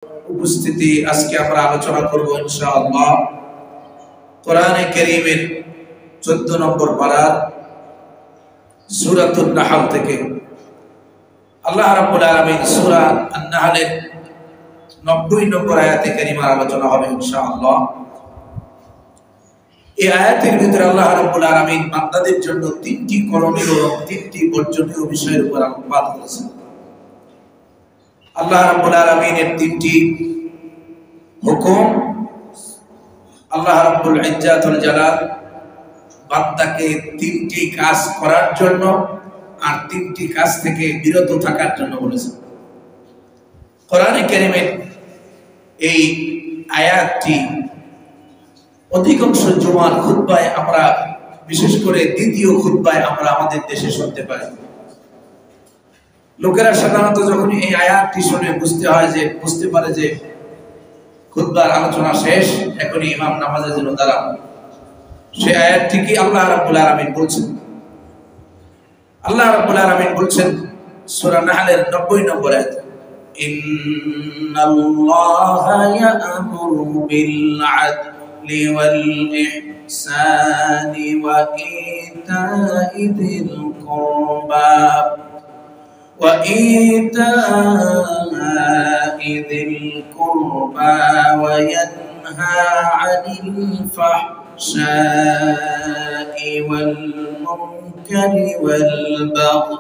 উপস্থিতি আজকে আমরা আলোচনা করব ইনশাআল্লাহ কোরআনে কারীমের 14 নম্বর পারার সূরাতুন নাহল থেকে। আল্লাহ রাব্বুল আলামিন সূরা আন-নাহলের 90 নম্বর আয়াতে কারীমার আলোচনা হবে ইনশাআল্লাহ। এই আয়াতের ভিতরে আল্লাহ রাব্বুল আলামিন বান্দাদের জন্য তিনটি করণীয় ও তিনটি বর্জনীয় বিষয়ের উপর আলোকপাত করেছেন। আল্লাহ রাব্বুল আলামিনের তিনটি হুকুম, আল্লাহ রাব্বুল ইজ্জাত ওয়াল জালাল বান্দাকে তিনটি কাজ করার জন্য আর তিনটি কাজ থেকে বিরত থাকার জন্য বলেছেন। কোরআনে কারীমের এই আয়াতটি অধিকাংশ জুমার খুতবায় আমরা, বিশেষ করে দ্বিতীয় খুতবায় আমরা আমাদের দেশে শুনতে পাই। লোকেরা সাধারণত যখন এই আয়াতটি শুনে বুঝতে পারে যে খুতবার আলোচনা শেষ, এখনই ইমাম নামাজের জন্য দাঁড়ান। সেই আয়াতটি কি আল্লাহ রাব্বুল আলামিন বলছেন? আল্লাহ রাব্বুল আলামিন বলছেন সূরা নাহলের 90 নম্বর আয়াত, ইন্নাল্লাহা ইয়া'মুরু বিল আদলি ওয়াল ইহসানি ওয়া ইতা'i যিল কুরবা وإيتاء ذي القربى وينهى عن الفحشاء والمنكر والبغي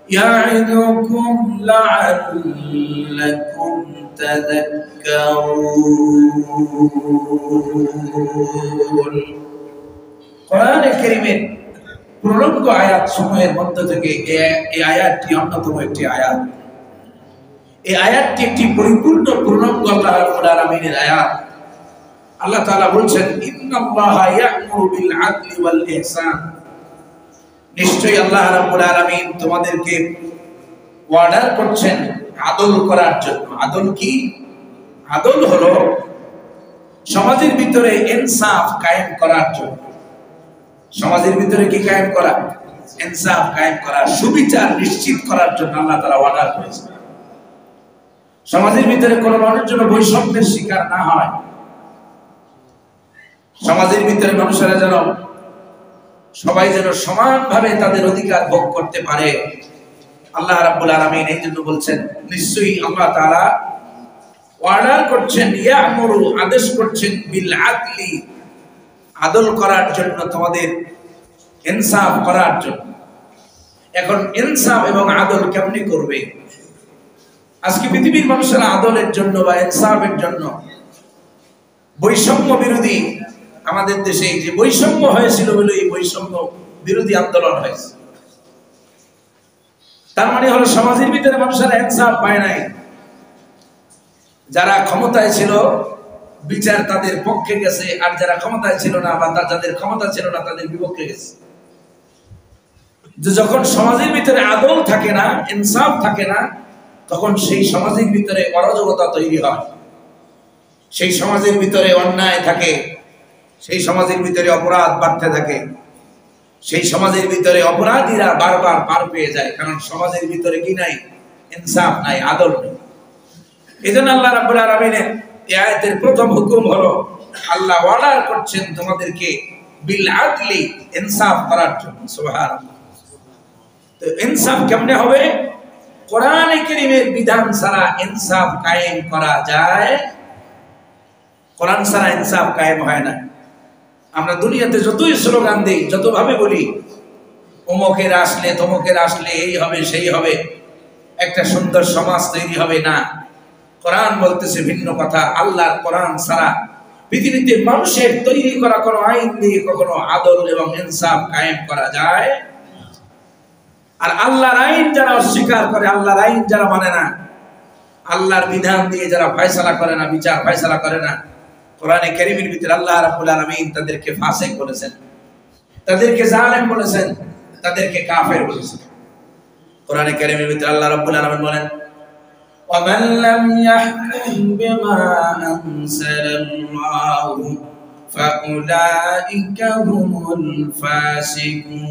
يعظكم لعلكم تذكرون। قرآن الكريم প্রলঙ্গ আয়াত সমূহের মধ্য থেকে এই আয়াতটি অন্যতম একটি আয়াত। এই আয়াতটি একটি পরিপূর্ণ প্রলঙ্গ আল্লাহ রাব্বুল আলামিনের আয়াত। আল্লাহ তাআলা বলছেন, ইন্নাল্লাহা ইয়া'মুরু বিল আদলি ওয়াল ইহসান, নিশ্চয়ই আল্লাহ রাব্বুল আলামিন তোমাদেরকে অর্ডার করছেন আদল করার জন্য। আদল কি? আদল হলো সমাজের ভিতরে ইনসাফ কায়েম করার জন্য। সমাজের ভিতরে কি কায়েম করা? ইনসাফ কায়েম করা, সুবিচার নিশ্চিত করার জন্য আল্লাহ তাআলা অর্ডার করেছেন। সমাজের ভিতরে কোনো মানুষ যেন বৈষম্যের শিকার না হয়, সমাজের ভিতরে মানুষেরা যেন সবাই যেন সমানভাবে তাদের অধিকার ভোগ করতে পারে। আল্লাহ রাব্বুল আলামিন এই জন্য বলছেন, নিশ্চয়ই আল্লাহ তাআলা অর্ডার করছেন, ইয়া'মুরু আদেশ করছেন, বিল আদলি আদল করার জন্য, তোমাদের ইনসাফ করার জন্য। এখন ইনসাফ এবং আদল কেমনে করবে? আজকে পৃথিবীর মানুষেরা আদলের জন্য বা ইনসাফের জন্য, বৈষম্য বিরোধী, আমাদের দেশে যে বৈষম্য হয়েছিল বলে এই বৈষম্য বিরোধী আন্দোলন হয়েছে। তার মানে হলো সমাজের ভিতরে মানুষেরা ইনসাফ পায় নাই। যারা ক্ষমতায় ছিল বিচার তাদের পক্ষে গেছে, আর যারা ক্ষমতায় ছিল না বা যাদের ক্ষমতা ছিল না তাদের বিপক্ষে গেছে। যখন সমাজের ভিতরে আদল থাকে না, ইনসাফ থাকে না, তখন সেই সমাজের ভিতরে অরাজকতা তৈরি হয়, সেই সমাজের ভিতরে অন্যায় থাকে, সেই সমাজের ভিতরে অপরাধ বাড়তে থাকে, সেই সমাজের ভিতরে অপরাধীরা বারবার পার পেয়ে যায়, কারণ সমাজের ভিতরে কি নাই? ইনসাফ নাই, আদল নেই। এজন্য আল্লাহ রাব্বুল আলামিনের এই আয়াতের প্রথম হুকুম হলো আল্লাহ অর্ডার করছেন তোমাদেরকে বিল আদলি, ইনসাফ করার জন্য। সুবহানাল্লাহ। তো ইনসাফ কেমনে হবে? কোরআনে কারীমের বিধান ছাড়া ইনসাফ কায়েম করা যায়? কোরআন ছাড়া ইনসাফ কায়েম হয় না। আমরা দুনিয়াতে যতই স্লোগান দেই, যতভাবে বলি অমুকের আসলে তমুকের আসলে এই হবে সেই হবে, একটা সুন্দর সমাজ তৈরি হবে না। কোরআন বলতেছে ভিন্ন কথা। আল্লাহর কোরআন ছাড়া পৃথিবীতে মানুষের তৈরি করা কোনো আইন দিয়ে কখনো আদল এবং ইনসাফ কায়েম করা যায়? আর আল্লাহর আইন যারা অস্বীকার করে, আল্লাহর আইন যারা মানে না, আল্লাহর বিধান দিয়ে যারা ফয়সালা করে না, বিচার ফয়সালা করে না, কোরআনে কারীমের ভিতরে আল্লাহ রাব্বুল আলামিন তাদেরকে ফাসিক বলেছেন, তাদেরকে জালেম বলেছেন, তাদেরকে কাফের বলেছেন। কোরআনে কারীমের ভিতরে আল্লাহ রাব্বুল আলামিন বলেন, وَمَنْ لَمْ يَحْكُمْ بِمَا أَنزَلَ اللَّهُ فَأُولَئِكَ هُمُ الْفَاسِقُونَ।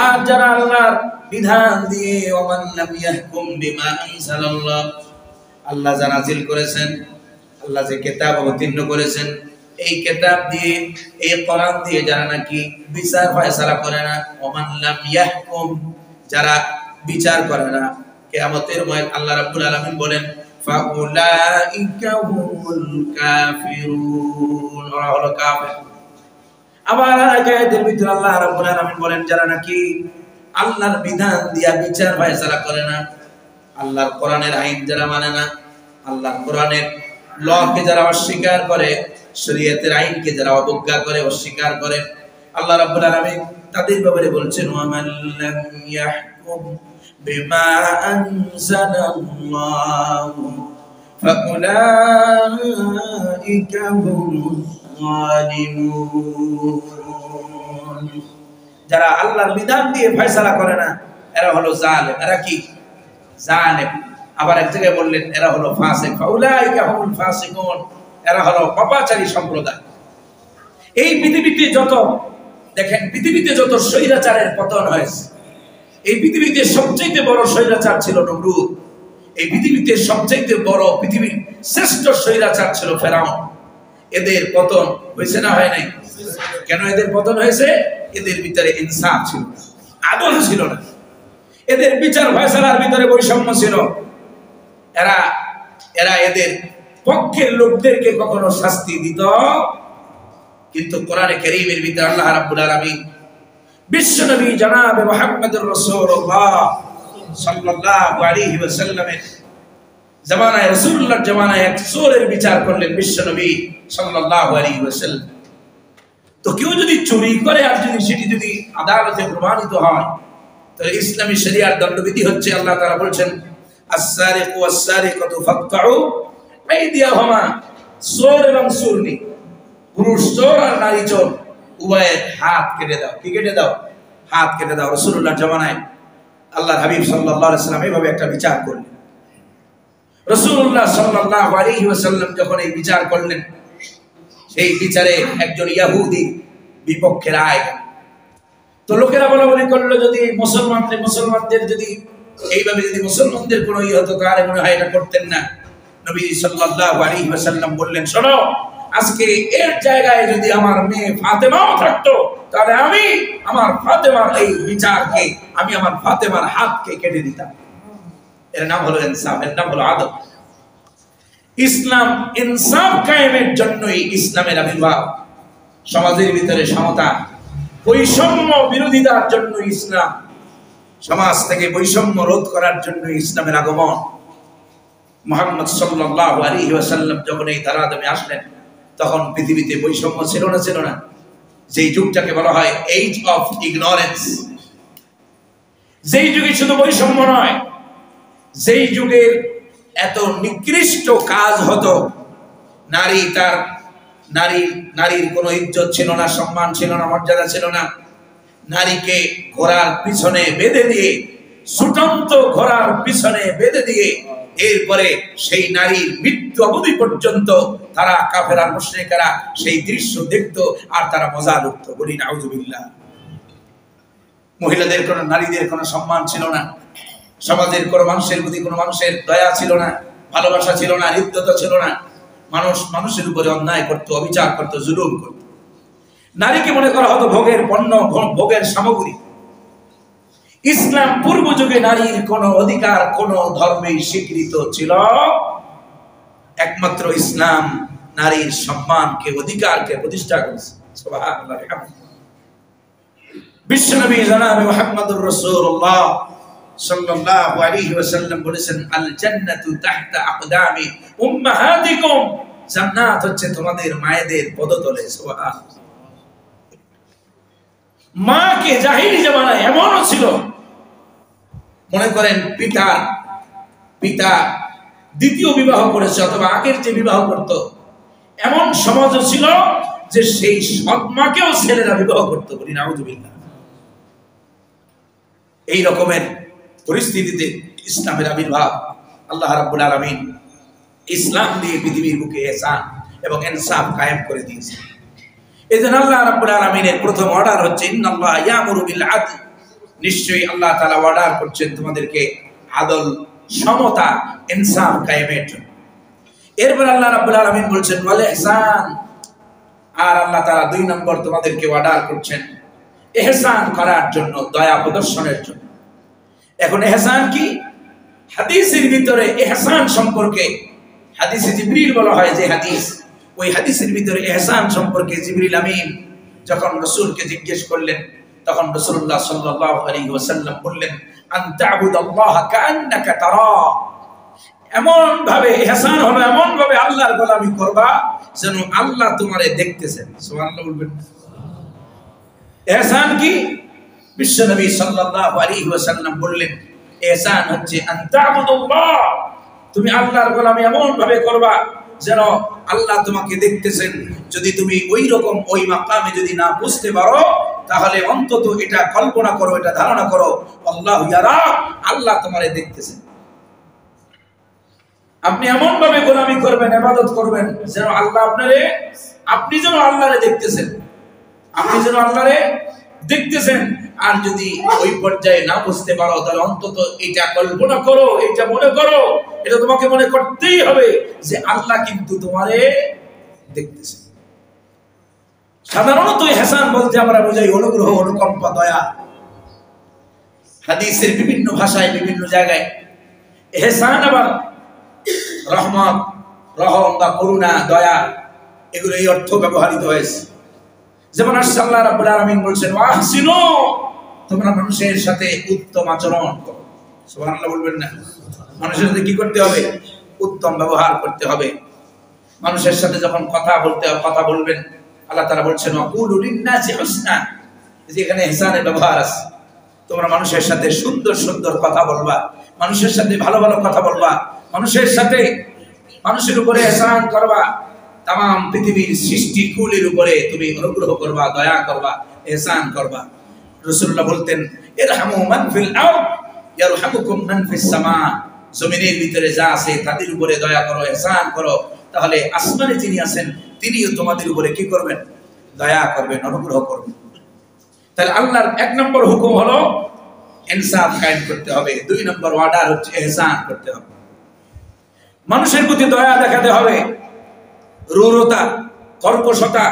আর যারা আল্লাহর বিধান দিয়ে ওমান লাম ইয়াহকুম বিমা আনজালাল্লাহ, আল্লাহ যা নাযিল করেছেন, আল্লাহ যে কিতাব অবতীর্ণ করেছেন, এই কিতাব দিয়ে, এই কোরআন দিয়ে যারা নাকি বিচার ফয়সালা করে না, ওমান লাম ইয়াহকুম, যারা বিচার করে না, কিয়ামতের ময়দানে আল্লাহ রাব্বুল আলামিন বলেন ফাউলাইকা হুমুল কাফিরুন, ওরা হলো কাফির। আবার আয়াতের ভিতরে আল্লাহ রাব্বুল আলামিন বলেন যারা নাকি আল্লাহর বিধান দিয়া বিচার ফয়সালা করে না, আল্লাহর কোরআনের আইন যারা মানে না, আল্লাহর কোরআনের লকে যারা অস্বীকার করে, শরীয়তের আইনকে যারা অবজ্ঞা করে, অস্বীকার করে, আল্লাহ রাব্বুল আলামিন তাদের ব্যাপারে বলছেন ওয়ামান লাম ইয়াহকুম বিমা আনজালাল্লাহু ফাউলাইকা হুমুজ যালিমুন। যারা আল্লাহর বিধান দিয়ে ফয়সালা করে না, এরা হলো জালেম। এরা কি? জালেম। আবার এক জায়গায় বললেন এরা হলো ফাসিক, ফাউলাইকা হুমুল ফাসিকুন, এরা হলো পাপাচারী সম্প্রদায়। এই পৃথিবীতে যত দেখেন, পৃথিবীতে যত স্বৈরাচারের পতন হয়েছে, এই পৃথিবীতে সবচেয়ে বড় স্বৈরাচার ছিল নমরুদ। এই পৃথিবীতে সবচেয়ে বড়, পৃথিবীর শ্রেষ্ঠ স্বৈরাচার ছিল ফেরাউন। এদের পতন হয়েছে না হয় নাই? কেন এদের পতন হয়েছে? এদের ভিতরে ইনসাফ ছিল না, আদল ছিল না, এদের বিচার ফয়সালার ভিতরে বৈষম্য ছিল। এরা এদের পক্ষের লোকদেরকে কখনো শাস্তি দিত, কিন্তু কোরআনে কারীমের ভিতরে আল্লাহ রাব্বুল আলামিন বিশ্বনবী জনাবে মুহাম্মদুর রাসূলুল্লাহ সাল্লাল্লাহু আলাইহি ওয়াসাল্লামের জামানায়, রাসূলুল্লাহর জামানায় এক চোরের বিচার করলেন বিশ্বনবী সাল্লাল্লাহু আলাইহি ওয়াসাল্লাম। তো কেউ যদি চুরি করে আর সেটি যদি আদালতে প্রমাণিত হয়, তাহলে ইসলামী শরিয়ার দণ্ডবিধি হচ্ছে, আল্লাহ তাআলা বলেছেন আস-সারিকু ওয়াস-সারিকাতু ফাকতাউ আইদিয়াহুমা, চোর এবং চোরনি, পুরুষ চোর আর নারী চোর, উভয়ের হাত কেটে দাও। কি কেটে দাও? হাত কেটে দাও। রাসূলুল্লাহর জামানায় আল্লাহর হাবিব সাল্লাল্লাহু আলাইহি ওয়াসাল্লাম এইভাবে একটা বিচার করলেন। রাসূলুল্লাহ সাল্লাল্লাহু আলাইহি ওয়াসাল্লাম যখন এই বিচার করলেন, সেই বিচারে একজন ইহুদি বিপক্ষে রায়। তো লোকেরা বলাবলি করলো যদি মুসলমানদের যদি এইভাবে যদি মুসলমানদের কোনো হতো, তাহলে মনে হয় এটা করতেন না। নবী সাল্লাল্লাহু আলাইহি ওয়াসাল্লাম বললেন, শোনো, আজকে এর জায়গায় যদি আমার মেয়ে ফাতেমাও থাকতো, তাহলে আমি আমার ফাতেমার এই বিচারকে, আমি আমার ফাতেমার হাতকে কেটে দিতাম। এর নাম হলো ইনসাফ, এর নাম হলো আদল। ইসলাম ইনসাফ কায়েমের জন্যই ইসলামের আবির্ভাব। সমাজের ভিতরে সমতা, বৈষম্য বিরোধিতার জন্য ইসলাম, সমাজ থেকে বৈষম্য রোধ করার জন্য ইসলামের আগমন। মুহাম্মদ সাল্লাল্লাহু আলাইহি ওয়াসাল্লাম যখন এই ধরাধামে আসলেন, তখন পৃথিবীতে বৈষম্য ছিল না? যেই যুগটাকে বলা হয় এজ অফ ইগনোরেন্স, যেই যুগে শুধু বৈষম্য নয়, যেই যুগের এত নিকৃষ্ট কাজ হতো, নারীর কোনো ইজ্জত ছিল না, সম্মান ছিল না, মর্যাদা ছিল না। নারীকে ঘোড়ার পিছনে বেঁধে দিয়ে, ছুটন্ত ঘোড়ার পিছনে বেঁধে দিয়ে, এরপরে সেই নারীর মৃত্যু অবধি পর্যন্ত তারা কাফের আর মুশরিকরা সেই দৃশ্য দেখতো আর তারা মজা লুটতো। বলি নাউযুবিল্লাহ। মহিলাদের কোনো, নারীদের কোনো সম্মান ছিল না, সমাজের কোনো মানুষের প্রতি কোনো মানুষের দয়া ছিল না, ভালোবাসা ছিল না, হৃদ্যতা ছিল না। মানুষের উপরে অন্যায় করতো, অবিচার করতো, জুলুম করতো। নারীকে মনে করা হতো ভোগের পণ্য, ভোগের সামগ্রী। ইসলাম পূর্ব যুগে নারীর কোন অধিকার কোন ধর্মেই স্বীকৃত ছিল, একমাত্র ইসলাম নারীর সম্মানকে, অধিকারকে প্রতিষ্ঠা করেছে। সুবহানাল্লাহ। বিশ্বনবী জনাবে মুহাম্মদুর রাসূলুল্লাহ সাল্লাল্লাহু আলাইহি ওয়াসাল্লাম বলেছেন, আল জান্নাতু তাহতা আকদামি উম্মাহাতিকুম, জান্নাত হচ্ছে তোমাদের মায়েদের পদতলে। সুবহানাল্লাহ। মাকে জাহিলি জামানায় এমনও ছিল, মনে করেন পিতা দ্বিতীয় বিবাহ করেছে অথবা আগের যে বিবাহ করত, এমন সমাজও ছিল যে সেই সৎ মাকেও ছেলেরা বিবাহ করত। বলি নাউযুবিল্লাহ। এই রকমের পরিস্থিতিতে ইসলামের আবির্ভাব। আল্লাহ রাব্বুল আলামিন ইসলাম দিয়ে পৃথিবীর বুকে ইহসান এবং ইনসাফ কায়েম করে দিয়েছে। এজন্য আল্লাহ রাব্বুল আলামিনের প্রথম অর্ডার হচ্ছে ইন্নাল্লাহ ইয়ামুরু বিল আদল নিশ্চয়ই আল্লাহ তাআলা অর্ডার করছেন তোমাদেরকে আদল, সমতা, ইনসাফ কায়েমের জন্য। এরপর আল্লাহ রাব্বুল আলামিন বলছেন ওয়াল ইহসান, আর আল্লাহ তাআলা 2 নম্বর তোমাদেরকে অর্ডার করছেন ইহসান করার জন্য, দয়া প্রদর্শনের জন্য। এখন ইহসান কি? হাদিসের ভিতরে ইহসান সম্পর্কে, হাদিসে জিবরিল বলা হয় যে হাদিস, ওই হাদিসের ভিতরে ইহসান সম্পর্কে জিবরিল আমিন যখন রাসূলকে জিজ্ঞেস করলেন, তখন রাসূলুল্লাহ সাল্লাল্লাহু আলাইহি ওয়াসাল্লাম বললেন আন তা'বুদাল্লাহা কাআন্নাকা তারা, এমন ভাবে ইহসান হলো, এমন ভাবে আল্লাহর গোলামি করবা যেন আল্লাহ তোমারে দেখতেছেন। সুবহানাল্লাহ বলবেন। ইহসান কি? বিশ্বনবী সাল্লাল্লাহু আলাইহি ওয়াসাল্লাম বললেন ইহসান হচ্ছে আন তা'বুদাল্লাহ, তুমি আল্লাহর গোলামি এমন ভাবে করবা যেন আল্লাহ তোমাকে দেখতেছেন। যদি তুমি ওই রকম ওই মাকামে যদি না বুঝতে পারো, তাহলে অন্তত এটা কল্পনা করো, এটা ধারণা করো, আল্লাহু ইয়ারা, আল্লাহ তোমারে দেখতেছেন। আপনি এমন ভাবে গোলামি করবেন, ইবাদত করবেন যেন আল্লাহ আপনি যেন আল্লাহরে দেখতেছেন, আপনি যেন আল্লাহরে দেখতেছেন। আর যদি ওই পর্যায়ে না বুঝতে পারো, তাহলে অন্তত এটা কল্পনা করো, এটা মনে করো, এটা তোমাকে মনে করতেই হবে যে আল্লাহ কিন্তু তোমারে দেখতেছেন। সাধারণত ইহসান বলতে আমরা বুঝাই অনুগ্রহ, অনুকম্পা, দয়া। হাদিসের বিভিন্ন ভাষায় বিভিন্ন জায়গায় ইহসান আবার রহমত, রহম বা করুণা, দয়া, এগুলো এই অর্থ ব্যবহৃত হয়েছে। যেমন আল্লাহ রাব্বুল আলামিন বলছেন ওয়াহসিনু, তোমরা মানুষের সাথে উত্তম আচরণ করো। সুবহানাল্লাহ বলবেন না? মানুষের সাথে কি করতে হবে? উত্তম ব্যবহার করতে হবে। মানুষের সাথে যখন কথা বলবেন, আল্লাহ তাআলা বলছেন ওয়াকুলু লিন-নাসি হুসনা, যেখানে ইহসানের ব্যবহার আছে। তোমরা মানুষের সাথে সুন্দর সুন্দর কথা বলবা, মানুষের সাথে ভালো ভালো কথা বলবা, মানুষের উপরে ইহসান করবা, তাম পৃথিবীর সৃষ্টি কুলের উপরে তুমি অনুগ্রহ করবা, দয়া করবা, ইহসান করবা। রাসূলুল্লাহ বলতেন ইরহামু মান ফিল আরদ ইয়ারহামুকুম মান ফিস সামা, জমিনের ভিতরে যা আছে তাদের উপরে দয়া করো, ইহসান করো, তাহলে আসমানে যিনি আছেন তিনিও তোমাদের উপরে কি করবেন? দয়া করবেন, অনুগ্রহ করবেন। তাহলে আল্লাহর 1 নম্বর হুকুম হলো ইনসাফ কায়েম করতে হবে, 2 নম্বর অর্ডার হচ্ছে ইহসান করতে হবে। মানুষের প্রতি দয়া দেখাতে হবে, রূঢ়তা, কর্কশতা,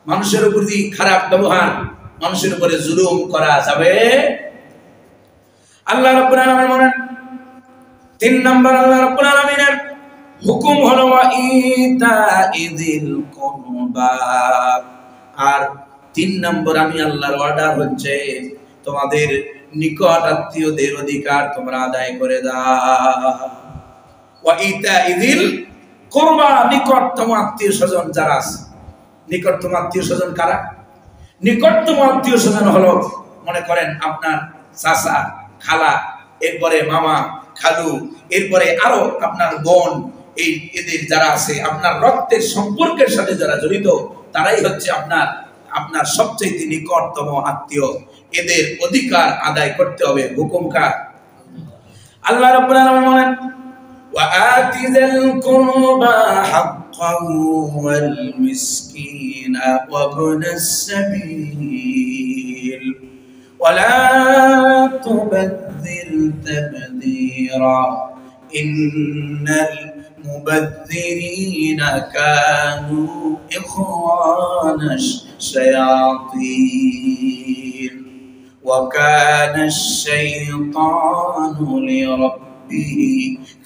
মানুষের প্রতি খারাপ ব্যবহার, মানুষের উপরে জুলুম করা যাবে। আল্লাহ রাব্বুল আলামিন বলেন 3 নম্বর আল্লাহ রাব্বুল আলামিনের হুকুম হলো ইতাইযিল কুরবা, আর 3 নম্বর আমি আল্লাহর অর্ডার হচ্ছে তোমাদের নিকট আত্মীয়দের অধিকার তোমরা আদায় করে দাও। ওয়া ইতাইযিল কুরবা, নিকটতম আত্মীয়-স্বজন যারা আছে। নিকটতম আত্মীয়-স্বজন কারা? নিকটতম আত্মীয়-স্বজন হলো, মনে করেন আপনার চাচা, খালা, এরপরে মামা, খালু, এরপরে আরো আপনার বোন, এদের যারা আছে আপনার রক্তের সম্পর্কের সাথে যারা জড়িত, তারাই হচ্ছে আপনার সবচেয়ে নিকটতম আত্মীয়। এদের অধিকার আদায় করতে হবে। হুকুম কার? আল্লাহ রাব্বুল আলামিন বলেন وآت ذا القربى حقه والمسكين وابن السبيل ولا تبذر تبذيرا إن المبذرين كانوا إخوان الشياطين وكان الشيطان لربه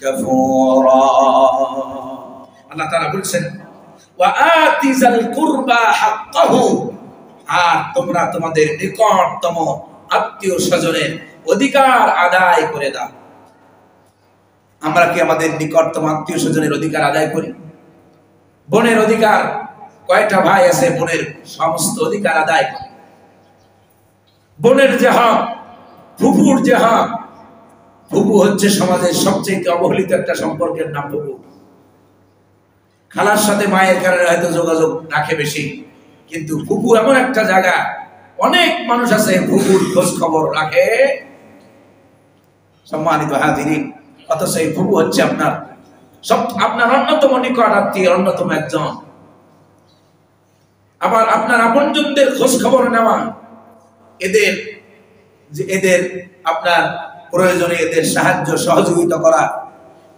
كفورا। আল্লাহ তাআলা বলছেন ওয়াআতি যাল কুরবা হাক্কাহু, আর তোমরা তোমাদের নিকটতম আত্মীয়-স্বজনের অধিকার আদায় করে দাও। আমরা কি আমাদের নিকটতম আত্মীয়-স্বজনের অধিকার আদায় করি? বোনের অধিকার, কয়টা ভাই আছে বোনের সমস্ত অধিকার আদায় করে। বোনের যে হক, ফুফুর যে হক, ফুফু হচ্ছে সমাজের সবচেয়ে অবহেলিত একটা সম্পর্কের নাম ফুফু। খালার সাথে মায়ের কারণে হয়তো যোগাযোগ রাখে বেশি, কিন্তু ফুফু এমন একটা জায়গা, অনেক মানুষ আছে ফুফুর খোঁজ খবর রাখে। সম্মানিত হাজিরিন, অথচ এই ফুফু হচ্ছে আপনার অন্যতম নিকট আত্মীয়, অন্যতম একজন। আবার আপনার আপনজনদের খোঁজ খবর নেওয়া, এদের যে এদের আপনার প্রয়োজনে এদের সাহায্য সহযোগিতা করা,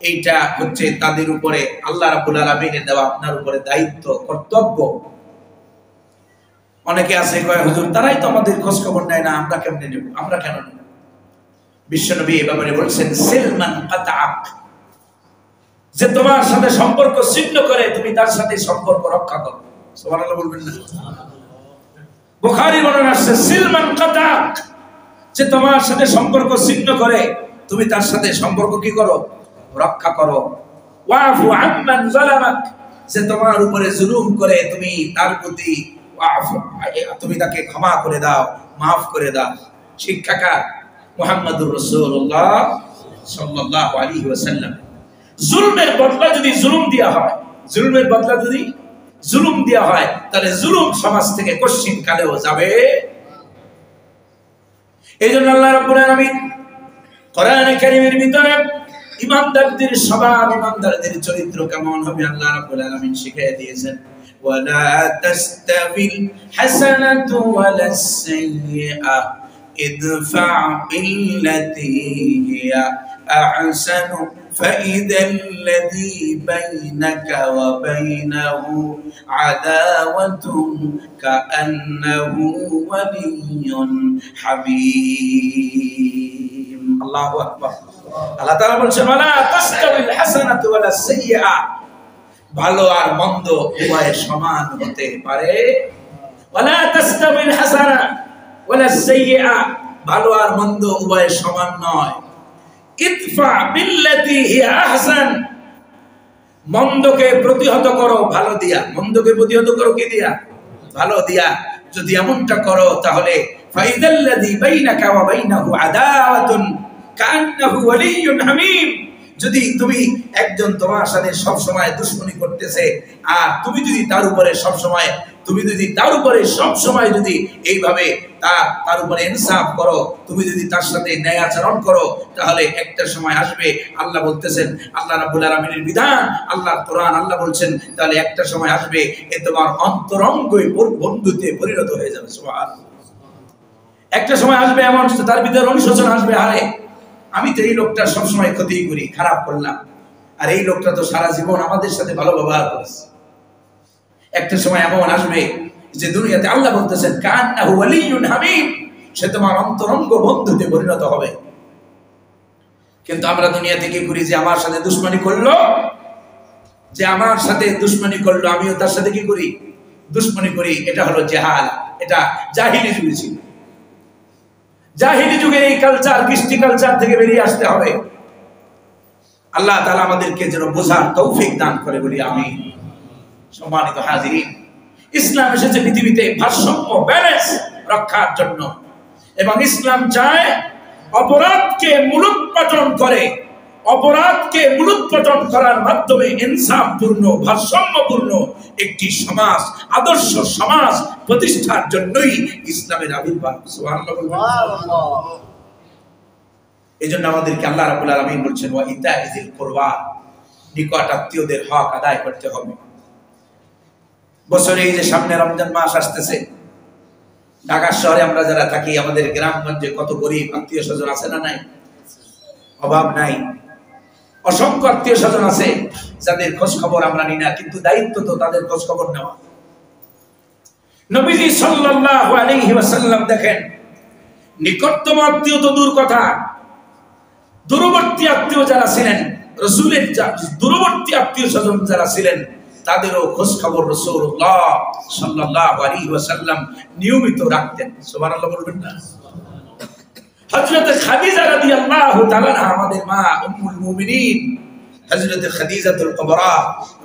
এইটা হচ্ছে তাদের উপরে আল্লাহ রাব্বুল আলামিনের দেওয়া আপনার উপরে দায়িত্ব, কর্তব্য। অনেকে আছে কয় হুজুর তারাই তো আমাদের খোঁজ খবর নেয় না, আমরা কেমনে নেব, আমরা কেন নেব? বিশ্বনবী এই ব্যাপারে বলছেন সিলমান কাতাক, যে তোমার সাথে সম্পর্ক ছিন্ন করে তুমি তার সাথে সম্পর্ক রক্ষা করো। সুবহানাল্লাহ বলবেন না? বুখারী বর্ণনা আসছে সিলমান কাতাক, যে তোমার সাথে সম্পর্ক ছিন্ন করে তুমি তার সাথে সম্পর্ক কি করো? রক্ষা করো। ওয়াফু আম্মান যালামাক, যে তোমার উপরে জুলুম করে তুমি তার প্রতি তুমি তাকে ক্ষমা করে দাও, মাফ করে দাও। শিক্ষাকার মুহাম্মদুর রাসূলুল্লাহ সাল্লাল্লাহু আলাইহি ওয়াসাল্লাম। জুলমের বদলা যদি জুলুম দেয়া হয়, জুলমের বদলা যদি জুলুম দেয়া হয়, তাহলে জুলুম সমাজ থেকে কশ্চিন কালেও যাবে। এইজন্য আল্লাহ রাব্বুল আলামিন কোরআনে কারীমের ভিতরে ইমানদারদের স্বভাব, ইমানদারদের চরিত্র কেমন হবে আল্লাহ রাব্বুল আলামিন শিখিয়ে দিয়েছেন। ওয়ালা তাস্তাবিল হাসানাতু ওয়ালাস সাইয়্যা ইদফা বিল্লাতী হিয়া আহসানু ফাইদাল্লাযী বাইনাকা ওয়া বাইনাহু আদাওয়াতুন কাআন্নাহু ওয়ালিয়্যুন হামীম। আল্লাহু আকবার। আল্লাহ তাআলা বলছেন ওয়ালা তাস্তাবিল হাসানাতু ওয়ালাস সাইয়্যা, ভালো আর মন্দ উভয় সমান হতে পারে। ওয়ালা তাস্তাবিল হাসানা ওয়ালাস সাইয়্যা, ভালো আর মন্দ উভয় সমান নয়। ইদফা বিল্লাতী হিয়া আহসান, মন্দকে প্রতিহত করো ভালো দিয়া। মন্দকে প্রতিহত করো কি দিয়া? ভালো দিয়া। যদি এমনটা করো তাহলে ফাইদাল্লাযী বাইনাকা ওয়া বাইনাহু আদাওয়াতুন কান্নাহু ওয়ালিয়্যুন হামীম, যদি তুমি একজন তোমার সাথে সব সময় দুশমনি করতেছে আর তুমি যদি তার উপরে সব সময় যদি এইভাবে তার উপরে ইনসাফ করো, তুমি যদি তার সাথে ন্যায় আচরণ করো, তাহলে একটা সময় আসবে, আল্লাহ বলতেছেন, আল্লাহ রাব্বুল আলামিনের বিধান, আল্লাহর কোরআন, আল্লাহ বলছেন, তাহলে একটা সময় আসবে এ তোমার অন্তরঙ্গই বন্ধুতে পরিণত হয়ে যাবে। সুবহানাল্লাহ। একটা সময় আসবে এমন তার ভিতরে অনুশোচন আসবে, আরে আমি তো এই লোকটার সবসময় ক্ষতি করি, খারাপ করলাম, আর এই লোকটা তো সারা জীবন আমাদের সাথে ভালো ব্যবহার করেছে। একটা সময় এমন আসবে যে দুনিয়াতে আল্লাহ বলতেছেন কান্নাহু ওয়ালিয়্যুন হামীম, সে তোমার অন্তরঙ্গ বন্ধুতে পরিণত হবে। কিন্তু আমরা দুনিয়াতে কি করি, যে আমার সাথে দুশমনি করলো, আমিও তার সাথে কি করি? দুশমনি করি। এটা হলো জাহাল, এটা জাহিলি যুগে ছিল। জাহিলি যুগের এই কালচার, কৃষ্টি কালচার থেকে বেরিয়ে আসতে হবে। আল্লাহ তাআলা আমাদেরকে যেন বোঝার তৌফিক দান করে বলি আমিন। সম্মানিত হাজিরিন, ইসলাম এসেছে পৃথিবীতে ভারসাম্য, ব্যালেন্স রক্ষার জন্য, এবং ইসলাম চায় অপরাধকে মূলোৎপাটন করার মাধ্যমে ইনসাফপূর্ণ, ভারসাম্যপূর্ণ একটি সমাজ, আদর্শ সমাজ প্রতিষ্ঠার জন্যই ইসলামের আবির্ভাব। সুবহানাল্লাহ। এই জন্য আমাদেরকে আল্লাহ রাব্বুল আলামিন বলছেন ওয়া ইতাইজিল কুরবা, নিকট আত্মীয়দের হক আদায় করতে হবে। বছরে এই যে সামনে রমজান মাস আসতেছে, ঢাকা শহরে আমরা যারা থাকি, আমাদের গ্রামগঞ্জে কত গরিব আত্মীয় স্বজন আছে না নাই? অভাব নাই। অসংখ্য আত্মীয় স্বজন আছে যাদের খোঁজ খবর আমরা নিই না, কিন্তু দায়িত্ব তো তাদের খোঁজ খবর নেওয়া। নবীজি সাল্লাল্লাহু আলাইহি ওয়াসাল্লাম দেখেন, নিকটতম আত্মীয় তো দূর কথা, দূরবর্তী আত্মীয় যারা ছিলেন, রাসূলের দূরবর্তী আত্মীয় স্বজন যারা ছিলেন, তাদেরও খোঁজ খবর রাসূলুল্লাহ সাল্লাল্লাহু আলাইহি ওয়াসাল্লাম নিয়মিত রাখতেন। সুবহানাল্লাহ বলবেন না? হযরত খাদিজা রাদিয়াল্লাহু তাআলা আমাদের মা উম্মুল মুমিনিন হযরত খাদিজাতুল কুবরা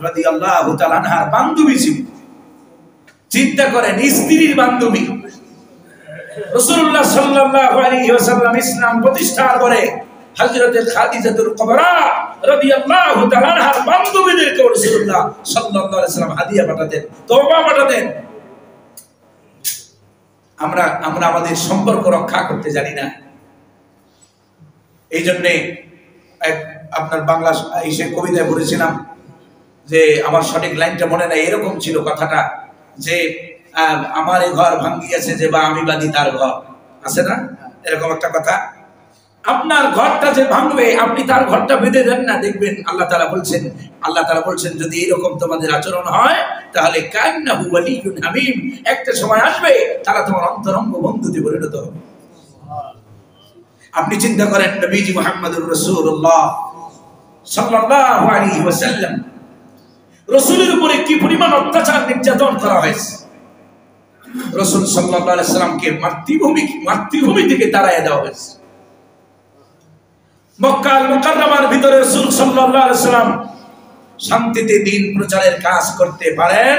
রাদিয়াল্লাহু তাআলা আনহার বান্ধবী ছিল। চিন্তা করেন, স্ত্রীর বান্ধবী। রাসূলুল্লাহ সাল্লাল্লাহু আলাইহি ওয়াসাল্লাম ইসলাম প্রতিষ্ঠার পরে হযরত খাদিজাতুল কুবরা রাদিয়াল্লাহু তাআলা আনহার বান্ধবীদেরকে রাসূলুল্লাহ সাল্লাল্লাহু আলাইহি ওয়াসাল্লাম হাদিয়া পাঠাতেন, তোবা পাঠাতেন। আমরা আমাদের সম্পর্ক রক্ষা করতে জানি না। এই জন্যে আপনার বাংলা এসে কবিতায় বলেছিলাম যে, আমার সঠিক লাইনটা মনে নাই, এরকম ছিল কথাটা যে আমার ঘর ভাঙ্গিয়েছে যে, বা আমি বাঁধি তার ঘর, আছে না? এরকম একটা কথা। আপনার ঘরটা যে ভাঙবে আপনি তার ঘরটা বেঁধে দেন না, দেখবেন আল্লাহ তাআলা বলছেন যদি এরকম তোমাদের আচরণ হয় তাহলে কান্নাহু ওয়ালিয়ুন হামীম, একটা সময় আসবে তারা তোমার অন্তরঙ্গ বন্ধুতে পরিণত হবে। আপনি চিন্তা করেন নবীজি মুহাম্মদুর রাসূলুল্লাহ সাল্লাল্লাহু আলাইহি ওয়াসাল্লাম, রাসূলের উপরে কি পরিমাণ অত্যাচার নির্যাতন করা হয়েছে। রাসূল সাল্লাল্লাহু আলাইহি ওয়াসাল্লামকে মাতৃভূমি থেকে তাড়ায় দেওয়া হয়েছে। মক্কা আল মুকাররমার ভিতরে রাসূল সাল্লাল্লাহু আলাইহি ওয়াসাল্লাম শান্তিতে দ্বীন প্রচারের কাজ করতে পারেন,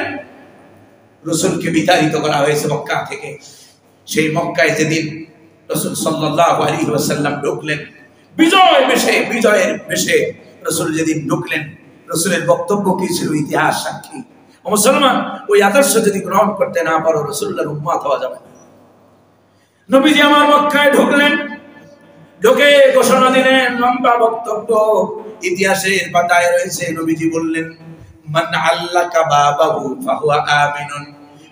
রাসূলকে বিতাড়িত করা হয়েছে মক্কা থেকে। সেই মক্কায় যেদিন রাসূল সাল্লাল্লাহু আলাইহি ওয়াসাল্লাম ঢুকলেন বিজয়ের বেশে রাসূল যেদিন ঢুকলেন, রাসূলের বক্তব্য কি ছিল ইতিহাস সাক্ষী। ও মুসলমান, ওই আদর্শ যদি গ্রহণ করতে না পারো রাসূলুল্লাহর উম্মত হওয়া যাবে না। নবীজি আমার মক্কায় ঢুকলেন, ঢুকে ঘোষণা দিলেন, লম্বা বক্তব্য ইতিহাসের পাতায় রয়েছে। নবীজি বললেন, মান আল্লাকা বাবাহু ফাহুয়া আমিনুন,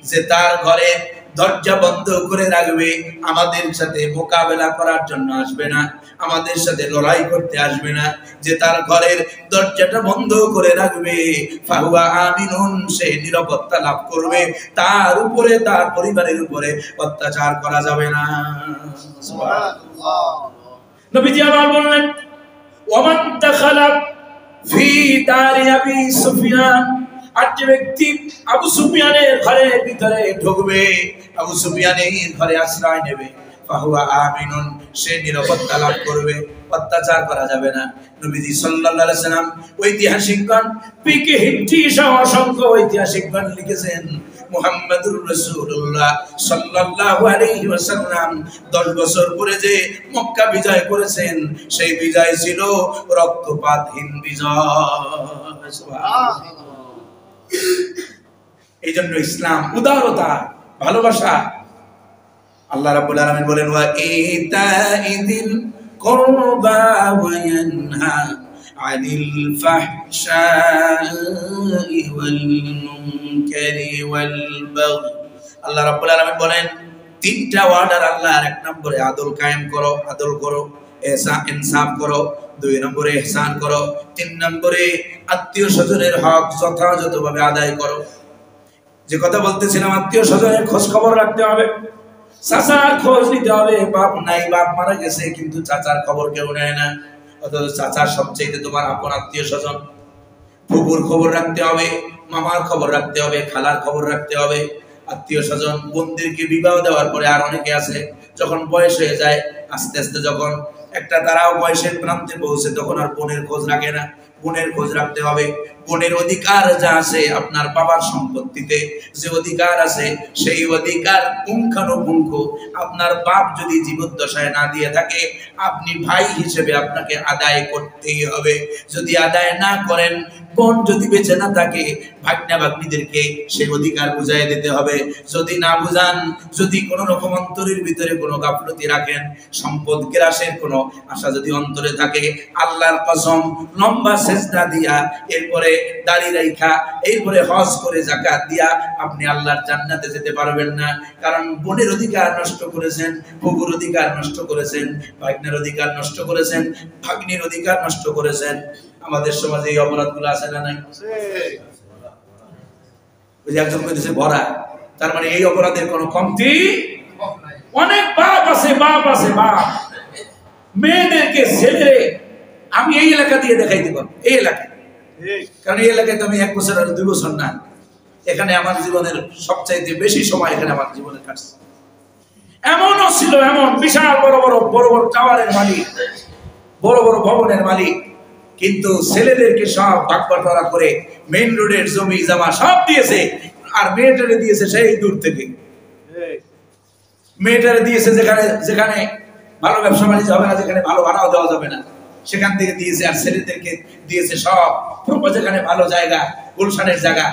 যে তার ঘরে দরজা বন্ধ করে রাখবে, আমাদের সাথে মোকাবেলা করার জন্য আসবে না, আমাদের সাথে লড়াই করতে আসবে না, যে তার ঘরের দরজাটা বন্ধ করে রাখবে ফাহুয়া আমিনুন, সে নিরাপত্তা লাভ করবে, তার উপরে তার পরিবারের উপরে অত্যাচার করা যাবে না। সুবহানাল্লাহ। নবীজি আবার বললেন, ওয়ামান দাখালা ফি দারি আবি সুফিয়ান, আর যে ব্যক্তি আবু সুফিয়ানের ঘরের ভিতরে ঢুকবে, আবু সুফিয়ানের ঘরে আশ্রয় নেবে, ফাহুয়া আমিনুন, সে নিরাপত্তা লাভ করবে, অত্যাচার করা যাবে না। নবীজি সাল্লাল্লাহু আলাইহি ওয়াসাল্লাম ঐতিহাসিকগণ পিকে হিট্টি সহ অসংখ্য ঐতিহাসিকগণ লিখেছেন, মুহাম্মদুর রাসূলুল্লাহ সাল্লাল্লাহু আলাইহি ওয়াসাল্লাম 10 বছর পরে যে মক্কা বিজয় করেছেন, সেই বিজয় ছিল রক্তপাতহীন বিজয়। সুবহানাল্লাহ। এই জন্য ইসলাম উদারতা, ভালোবাসা। আল্লাহ রাব্বুল আলামিন বলেন, ওয়া ইতাইদিল কুরবা ওয়া ইয়ানহা আনিল ফাহশাই ওয়াল মুনকারি ওয়াল বাগই। আল্লাহ রাব্বুল আলামিন বলেন, তিনটা অর্ডার আল্লাহর। 1 নম্বরে আদল কায়েম করো, আদল করো, ইনসাফ করো। 2 নম্বরে ইহসান করো। 3 নম্বরে আত্মীয় স্বজনের হক যথাযথভাবে আদায় করো। যে কথা বলতেছিলাম, আত্মীয় স্বজনের খোঁজ খবর রাখতে হবে, চাচার খোঁজ নিতে হবে। বাপ নাই, বাপ মারা গেছে, কিন্তু চাচার খবর কেউ নেয় না, অথচ চাচার সবচেয়ে তোমার আপন আত্মীয় স্বজন। ফুপুর খবর রাখতে হবে, মামার খবর রাখতে হবে, খালার খবর রাখতে হবে। আত্মীয় স্বজন, বোনদেরকে বিবাহ দেওয়ার পরে আর অনেকে আছে যখন বয়স হয়ে যায়, আস্তে আস্তে যখন একটা তারাও বয়সের প্রান্তে পৌঁছে, তখন আর বোনের খোঁজ রাখে না। বোনের খোঁজ রাখতে হবে। বোনের অধিকার যা আছে আপনার বাবার সম্পত্তিতে, যে অধিকার আছে সেই অধিকার পুঙ্খানুপুঙ্খ আপনার বাপ যদি জীবদ্দশায় না দিয়ে থাকে, আপনি ভাই হিসেবে আপনাকে আদায় করতেই হবে। যদি আদায় না করেন, বোন যদি বেঁচে না থাকে, ভাগ্না ভাগ্নিদেরকে সেই অধিকার বুঝাই দিতে হবে। যদি না বুঝান, যদি কোনো রকম অন্তরের ভিতরে কোনো গাফলতি রাখেন, সম্পদ গ্রাসের কোনো আশা যদি অন্তরে থাকে, আল্লাহর কসম, লম্বা সেজদা দিয়া, এরপরে দাড়ি রাইখা, এরপরে হজ করে যাকাত দিয়া আপনি আল্লাহর জান্নাতে যেতে পারবেন না। কারণ বোনের অধিকার নষ্ট করেছেন, ফুফুর অধিকার নষ্ট করেছেন, ভাগ্নের অধিকার নষ্ট করেছেন, ভাগ্নির অধিকার নষ্ট করেছেন। আমাদের সমাজে এই অপরাধগুলো আছে না নাই? ওই যে একজন কইতেছে ভরা, তার মানে এই অপরাধের কোনো কমতি অনেক। বাপ আছে, বাপ আছে, বাপ মেয়েদেরকে ছেলে, আমি এই এলাকা দিয়ে দেখাইতে পারবো, এই এলাকায়, কারণ এই এলাকায় তো আমি 1 বছর আর 2 বছর না, এখানে আমার জীবনের সবচাইতে বেশি সময় এখানে আমার জীবনে কাটছে। এমনও ছিল, এমন বিশাল বড় বড় টাওয়ারের মালিক, বড় বড় ভবনের মালিক, কিন্তু ছেলেদেরকে সব বাগবাটোয়ারা করে মেইন রোডের জমি জমা সব দিয়েছে, আর মেয়েটারে দিয়েছে সেই দূর থেকে। মেয়েটারে দিয়েছে যেখানে ভালো ব্যবসা বাণিজ্য হবে না, যেখানে ভালো ভাড়াও দেওয়া যাবে না, সেখান থেকে দিয়েছে। আর ছেলেদেরকে দিয়েছে সব যেখানে ভালো জায়গা, গুলশানের জায়গা,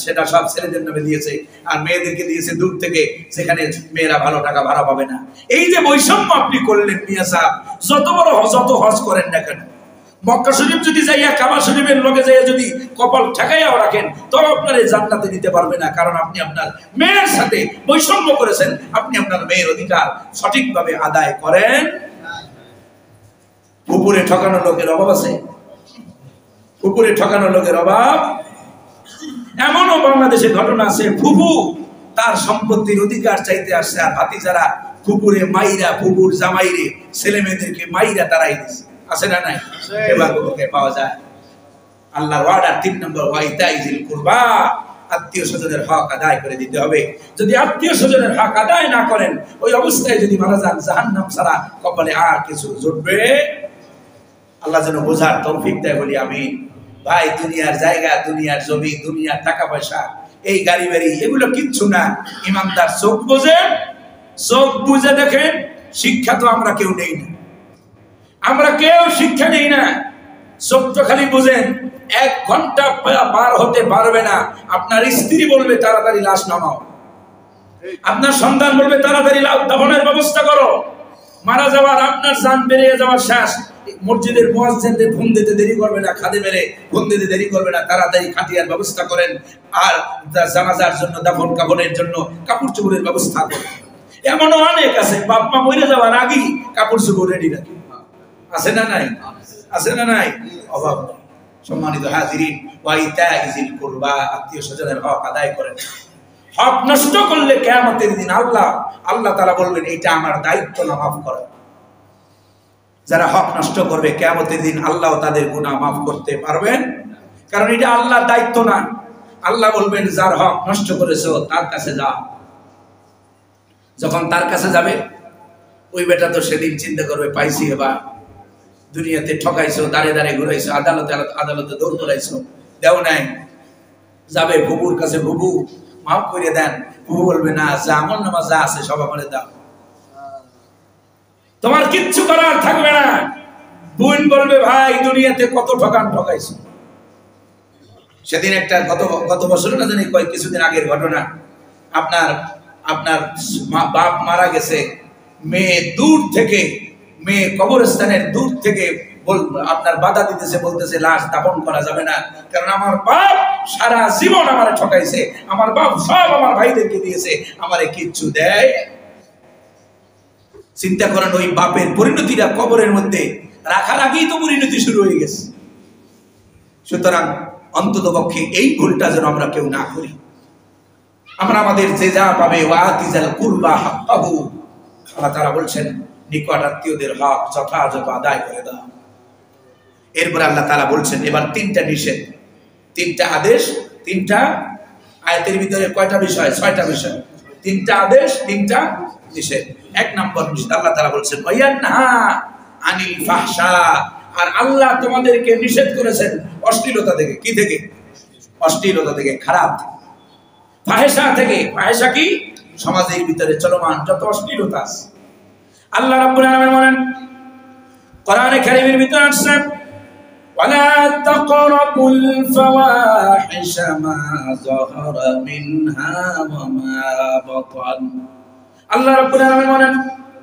সেটা সব ছেলেদের নামে দিয়েছে। আর মেয়েদেরকে দিয়েছে দূর থেকে, যেখানে মেয়েরা ভালো টাকা ভাড়া পাবে না। এই যে বৈষম্য আপনি করলেন মিয়া সাহেব, যত হজ করেন না কেন, মক্কা শরীফ যদি যাইয়া কাবা শরীফের লগে যাইয়া যদি কপাল ঠেকাইয়াও রাখেন তবে আপনার এই জান্নাতে নিতে পারবে না, কারণ আপনি আপনার মেয়ের সাথে বৈষম্য করেছেন, আপনি আপনার মেয়ের অধিকার সঠিকভাবে আদায় করেন। কুকুরে ঠকানো লোকের অভাব আছে, কুকুরে ঠকানো লোকের অভাব। এমনও বাংলাদেশে ঘটনা আছে, ফুফু তার সম্পত্তির অধিকার চাইতে আসছে, আর ভাতিজারা কুকুরে মাইরা, কুকুর জামাইরে ছেলে মেয়েদেরকে মাইরা তারাই দিচ্ছে। আছে না নাই? এবার কুকুরকে পাওয়া যায়। আল্লাহর ওয়ার্ডার 3 নম্বর, ওয়াইতাইজিল কুরবা, আত্মীয় স্বজনের হক আদায় করে দিতে হবে। যদি আত্মীয় স্বজনের হক আদায় না করেন, ওই অবস্থায় যদি মারা যান, জাহান্নাম ছাড়া কপালে আর কিছু জুটবে। আল্লাহ যেন বোঝার তৌফিক দেয়, বলি আমিন। ভাই, দুনিয়ার জায়গা, দুনিয়ার জমি, দুনিয়ার টাকা পয়সা, এই গাড়ি বাড়ি, এগুলো কিচ্ছু না। ইমানদার চোখ বুঝে, চোখ বুঝে দেখেন। শিক্ষা তো আমরা কেউ নেই না, আমরা কেউ শিক্ষা নেই না। চোখ তো খালি বুঝেন। 1 ঘন্টা পার হতে পারবে না, আপনার স্ত্রী বলবে তাড়াতাড়ি লাশ নামাও, আপনার সন্তান বলবে তাড়াতাড়ি দাফনের ব্যবস্থা করো। মারা যাওয়ার, আপনার জান বেরিয়ে যাওয়ার শেষ, মসজিদের মুয়াজ্জিনদের ফোন দিতে দেরি করবে না, খাদেমেরে ফোন দিতে দেরি করবে না, তাড়াতাড়ি খাটিয়ার ব্যবস্থা করেন। আর জানাজার জন্য, দাফন কাফনের জন্য কাপড় চোপড়ের ব্যবস্থা করেন। এমনও অনেক আছে, বাপ মা মরে যাওয়ার আগেই কাপড় চোপড় রেডি রাখে। আছে না নাই? আছে না নাই? অভাব নেই। সম্মানিত হাজিরিন, ওয়াইতাইজিল কুরবা, আত্মীয় স্বজনের হক আদায় করেন। হক নষ্ট করলে কিয়ামতের দিন আল্লাহ তাআলা বলবেন, এটা আমার দায়িত্ব না মাফ করা। যারা হক নষ্ট করবে, কিয়ামতের দিন আল্লাহ তাদের গুনাহ মাফ করতে পারবেন, কারণ এটা আল্লাহর দায়িত্ব না। আল্লাহ বলবেন, যার হক নষ্ট করেছো তার কাছে যাও। যখন তার কাছে যাবে, ওই বেটা তো সেদিন চিন্তা করবে, পাইছি এবার, দুনিয়াতে ঠকাইছো, দাঁড়ে দাঁড়ে ঘুরাইছো, আদালতে দৌড় করাইছো, দেও নাই। যাবে বুবুর কাছে, বুবু মাফ করে দেন। বুবু বলবে, না, যা আমল নামা যা আছে সব আমারে দাও, তোমার কিচ্ছু করার থাকবে না। বোন বলবে, ভাই দুনিয়াতে কত ঠকাইছো। সেদিন একটা গত বছর না জানি কিছুদিন আগের ঘটনা, আপনার বাপ মারা গেছে, মেয়ে দূর থেকে, মেয়ে কবরস্থানের দূর থেকে আপনার বাধা দিতেছে, বলতেছে লাশ দাফন করা যাবে না, কারণ আমার বাপ সারা জীবন আমারে ঠকাইছে, আমার বাপ সব আমার ভাইদেরকে দিয়েছে, আমারে কিচ্ছু দেয়। চিন্তা করেন, ওই বাপের পরিণতিটা কবরের মধ্যে রাখার আগেই তো পরিণতি শুরু হয়ে গেছে। সুতরাং অন্তত পক্ষে এই ভুলটা যেন আমরা কেউ না করি। আমরা আমাদের যে যা পাবে, ওয়াতিজাল কুরবা হাক্কাহু, আল্লাহ তাআলা বলছেন, নিকট আত্মীয়দের হক যথাযথ আদায় করে দাও। এরপর আল্লাহ তাআলা বলছেন, এবার 3টা নিষেধ, 3টা আদেশ, 3টা আয়াতের ভিতরে কয়টা বিষয়? 6টা বিষয়। 3টা আদেশ, 3টা নিষেধ। 1 নম্বর নিষেধ, আল্লাহ তাআলা বলছেন, ওয়ায়ানহা আনিল ফাহশা, আর আল্লাহ তোমাদেরকে নিষেধ করেছেন অশ্লীলতা থেকে। কি থেকে? অশ্লীলতা থেকে, খারাপ ফাহেশা থেকে। ফাহেশা কি? সমাজের ভিতরে চলমান যত অশ্লীলতা আছে। আল্লাহ রাব্বুল আলামিন বলেন, কোরআনে কারীমের ভিতরে আছে, ওয়ালা তাকরাবুল ফাওয়াহিশা মা যাহারা মিনহা ওয়া মা বাতান। আল্লাহ রাব্বুল আলামিন বলেন,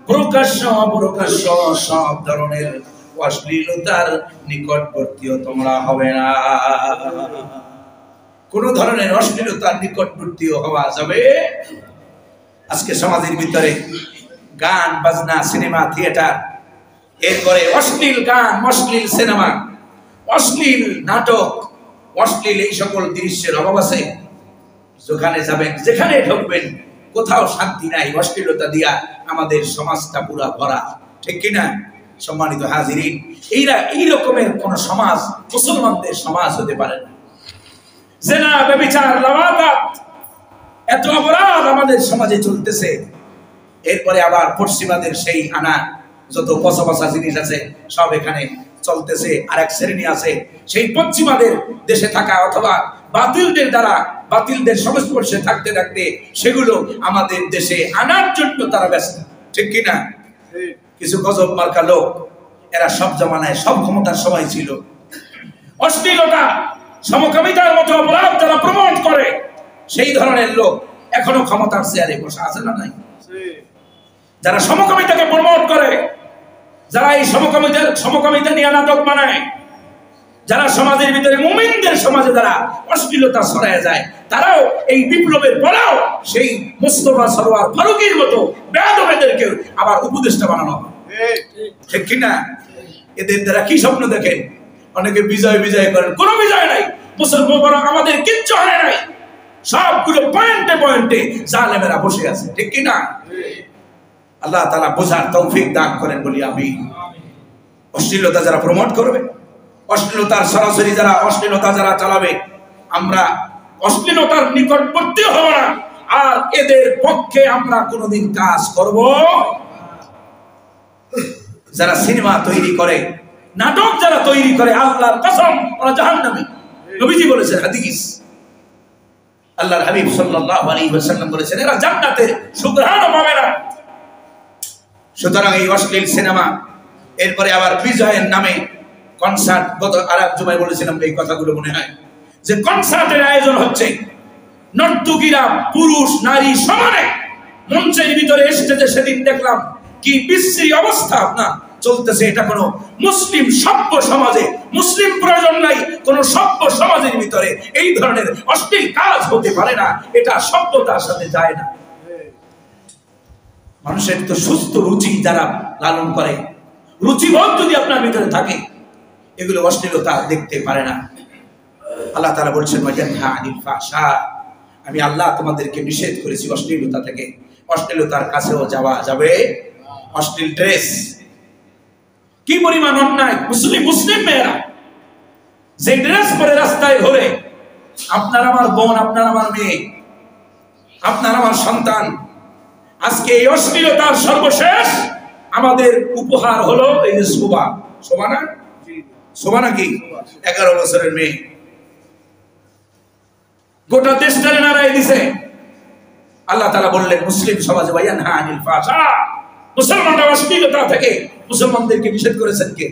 প্রকাশ্য অপ্রকাশ্য সব ধরনের অশ্লীলতার নিকটবর্তীও তোমরা হবে না। কোন ধরনের অশ্লীলতার নিকটবর্তীও হওয়া যাবে। আজকে সমাজের ভিতরে গান বাজনা, সিনেমা, থিয়েটার, এরপরে অশ্লীল গান, অশ্লীল সিনেমা, অশ্লীল নাটক, অশ্লীল এই সকল দৃশ্যের অভাব আছে। যেখানে যাবেন, যেখানে ঢুকবেন, কোথাও শান্তি নাই। অশ্লীলতা দিয়া আমাদের সমাজটা পুরা ভরা, ঠিক কিনা? সম্মানিত হাজিরিন, এই রকমের কোন সমাজ মুসলমানদের সমাজ হতে পারে না। জিনা, ব্যভিচার, লাওয়াতাত, এত অপরাধ আমাদের সমাজে চলতেছে। এরপরে আবার পশ্চিমাদের সেই আনা যত পচা জিনিস আছে সব এখানে চলতেছে। আরেক শ্রেণী আছে, সেই পশ্চিমাদের দেশে থাকা অথবা বাতিলদের দ্বারা, বাতিলদের সংস্পর্শে থাকতে থাকতে সেগুলো আমাদের দেশে আনার জন্য তারা ব্যস্ত, ঠিক কিনা? কিছু গজব মার্কা লোক, এরা সব জমানায় সব ক্ষমতার সময় ছিল। অশ্লীলতা, সমকামিতার মতো অপরাধ যারা প্রমোট করে, সেই ধরনের লোক এখনো ক্ষমতার চেয়ারে বসে আছে না নাই? যারা সমকামিতাকে প্রমোট করে, যারা এই সমকামিতা নিয়ে নাটক বানায়, যারা সমাজের ভিতরে মুমিনদের সমাজে যারা অশ্লীলতা ছড়ায় যায়, তারাও এই বিপ্লবের পরেও সেই মুস্তাফা সরওয়ার ফারুকীর মতো বেয়াদবেদেরকে আবার উপদেষ্টা বানানো হয়, ঠিক কিনা? এদের দ্বারা কি স্বপ্ন দেখেন? অনেকে বিজয় বিজয় করেন, কোনো বিজয় নাই। মুসলমান আমাদের কিচ্ছু হয় নাই, সবগুলো পয়েন্টে পয়েন্টে জালেমেরা বসে আছে, ঠিক কিনা? আল্লাহ তাআলা বোঝার তৌফিক দান করেন বলি আমি। অশ্লীলতা যারা প্রমোট করবে, অশ্লীলতার সরাসরি যারা অশ্লীলতা যারা চালাবে, আমরা অশ্লীলতার নিকটবর্তী হব না, আর এদের পক্ষে আমরা কোনোদিন কাজ করব। যারা সিনেমা তৈরি করে, নাটক যারা তৈরি করে, আল্লাহর কসম ওরা জাহান্নামী। নবীজি বলেছেন হাদিস, আল্লাহর হাবিব সাল্লাল্লাহু আলাইহি ওয়াসাল্লাম বলেছেন এরা জান্নাতের সুঘ্রাণও পাবে না। সুতরাং এই অশ্লীল সিনেমা, এরপরে আবার বিজয়ের নামে কনসার্ট, গত আরেক জুমায় বলেছিলাম এই কথাগুলো মনে হয়, যে কনসার্টের আয়োজন হচ্ছে, নর্তকীরা পুরুষ নারী সমানে মঞ্চের ভিতরে স্টেজে সেদিন দেখলাম কি বিশ্রী অবস্থা আপনার চলতেছে। এটা কোনো মুসলিম সভ্য সমাজে, মুসলিম প্রয়োজন নাই, কোন সভ্য সমাজের ভিতরে এই ধরনের অশ্লীল কাজ হতে পারে না, এটা সভ্যতার সাথে যায় না। মানুষের তো সুস্থ রুচি যারা লালন করে, রুচিবোধ যদি আপনার ভিতরে থাকে, এগুলো অশ্লীলতা দেখতে পারে না। আল্লাহ তাআলা বলছেন ওয়ায়ানহা আনিল ফাহশা, আমি আল্লাহ তোমাদেরকে নিষেধ করেছি অশ্লীলতা থেকে। অশ্লীলতার কাছেও যাওয়া যাবে। অশ্লীল ড্রেস, কি পরিমাণ অন্যায়! মুসলিম মেয়েরা যে ড্রেস পরে রাস্তায় ঘোরে, আপনার আমার বোন, আপনার আমার মেয়ে, আপনার আমার সন্তান, আজকে এই অশ্লীলতার সর্বশেষ আমাদের উপহার হলো এই যে শোভা। শোভা না, শোভা নাকি 11 বছরের মেয়ে গোটা দেশটারে নাড়াই দিছে। আল্লাহ তাআলা বললেন মুসলিম সমাজে ওয়ায়ানহা আনিল ফাহশা, মুসলমানরা অশ্লীলতা থেকে মুসলমানদেরকে নিষেধ করেছেন কে?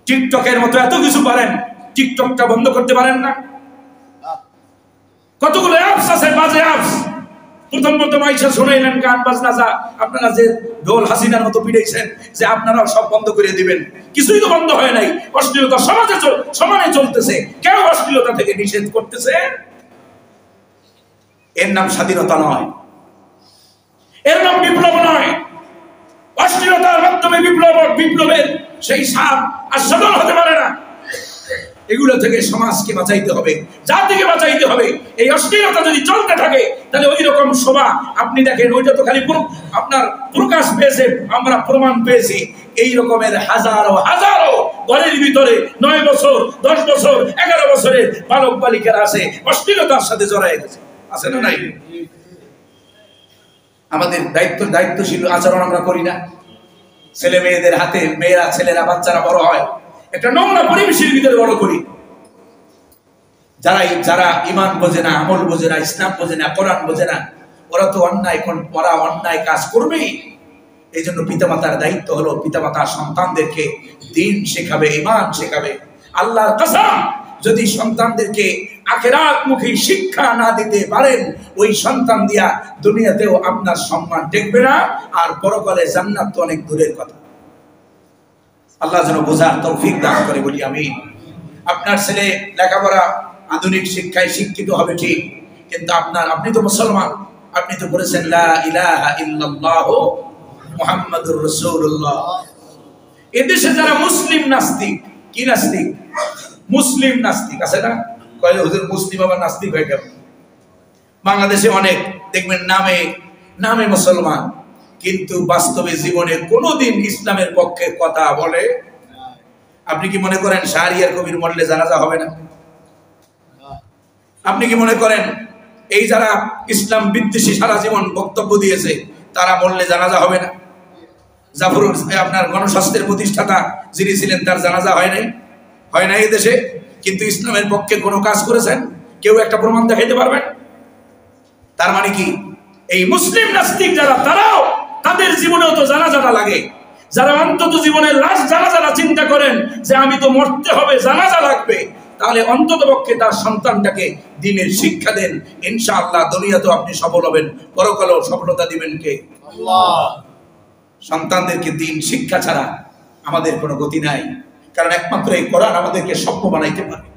টিকটকের মতো এত কিছু পারেন, টিকটকটা বন্ধ করতে পারেন না? কতগুলো অ্যাপস আছে, বাজে অ্যাপস। প্রথম আইসা শুনাইলেন গান বাজনা, যা আপনারা যে ঢোল হাসিনার মতো পিড়াইছেন যে আপনারা সব বন্ধ করে দিবেন, কিছুই তো বন্ধ হয় নাই। অশ্লীলতা সমাজে সমানে চলতেছে, কেউ অশ্লীলতা থেকে নিষেধ করতেছে? এর নাম স্বাধীনতা নয়, এর নাম বিপ্লব নয়। অশ্লীলতার মাধ্যমে বিপ্লবের সেই সাপ আর সদল হতে পারে না। এগুলো থেকে সমাজকে বাঁচাইতে হবে, জাতিকে বাঁচাইতে হবে। এই অশ্লীলতা যদি চলতে থাকে, তাহলে ওই রকম শোভা আপনি দেখেন, ওইটা তো খালি আপনার প্রকাশ পেয়েছে, আমরা প্রমাণ পেয়েছি। এই রকমের হাজারো হাজারো ঘরের ভিতরে 9 বছর, 10 বছর, 11 বছরের বালক বালিকারা আছে, অশ্লীলতার সাথে জড়ায় গেছে, আছে না নাই? আমাদের দায়িত্বশীল আচরণ আমরা করি না। ছেলে মেয়েদের হাতে, মেয়েরা, ছেলেরা, বাচ্চারা বড় হয়, একটা নোংরা পরিবেশের ভিতরে বড় করি। যারা ইমান বোঝে না, আমল বোঝে না, ইসলাম বোঝে না, কোরআন বোঝে না, ওরা তো অন্যায় কাজ করবেই। এই জন্য পিতামাতার দায়িত্ব হলো পিতামাতার সন্তানদেরকে দ্বীন শেখাবে, ইমান শেখাবে। আল্লাহর কসম, যদি সন্তানদেরকে আখিরাতমুখী শিক্ষা না দিতে পারেন, ওই সন্তান দিয়া দুনিয়াতেও আপনার সম্মান টেকবে না, আর পরকালে জান্নাত তো অনেক দূরের কথা। আল্লাহ যেন বোঝার তৌফিক দান করে বলি আমি। আপনার ছেলে লেখাপড়া আধুনিক শিক্ষায় শিক্ষিত হবে ঠিক, কিন্তু আপনি তো মুসলমান, আপনি তো বলেছেন লা ইলাহা ইল্লাল্লাহু মুহাম্মাদুর রাসূলুল্লাহ। এদেশে যারা মুসলিম নাস্তিক, কি নাস্তিক? মুসলিম নাস্তিক আছে না? কয় হুজুর মুসলিম আবার নাস্তিক হয়ে গেল। বাংলাদেশে অনেক দেখবেন নামে মুসলমান, কিন্তু বাস্তবে জীবনে কোনোদিন ইসলামের পক্ষে কথা বলে। আপনি কি মনে করেন শাহরিয়ার কবির মরলে জানাজা হবে না? আপনি কি মনে করেন এই যারা ইসলাম বিদ্বেষী সারা জীবন বক্তব্য দিয়েছে, তারা মরলে জানাজা হবে না? জাফরুল আপনার গণস্বাস্থ্যের প্রতিষ্ঠাতা যিনি ছিলেন, তার জানাজা হয় নাই এই দেশে, কিন্তু ইসলামের পক্ষে কোনো কাজ করেছেন? কেউ একটা প্রমাণ দেখাইতে পারবেন? তার মানে কি এই মুসলিম নাস্তিক যারা, তারাও তাদের জীবনেও তো জানাজাটা লাগে। যারা অন্তত জীবনের লাশ জানাজাটা চিন্তা করেন যে আমি তো মরতে হবে, জানাজা লাগবে, তাহলে অন্তত পক্ষে তার সন্তানটাকে দ্বীনের শিক্ষা দেন। ইনশাআল্লাহ দুনিয়াতেও আপনি সফল হবেন, পরকালেও সফলতা দিবেন কে? আল্লাহ। সন্তানদেরকে দ্বীন শিক্ষা ছাড়া আমাদের কোনো গতি নাই। কারণ একমাত্র এই কোরআন আমাদেরকে সভ্য বানাইতে পারে।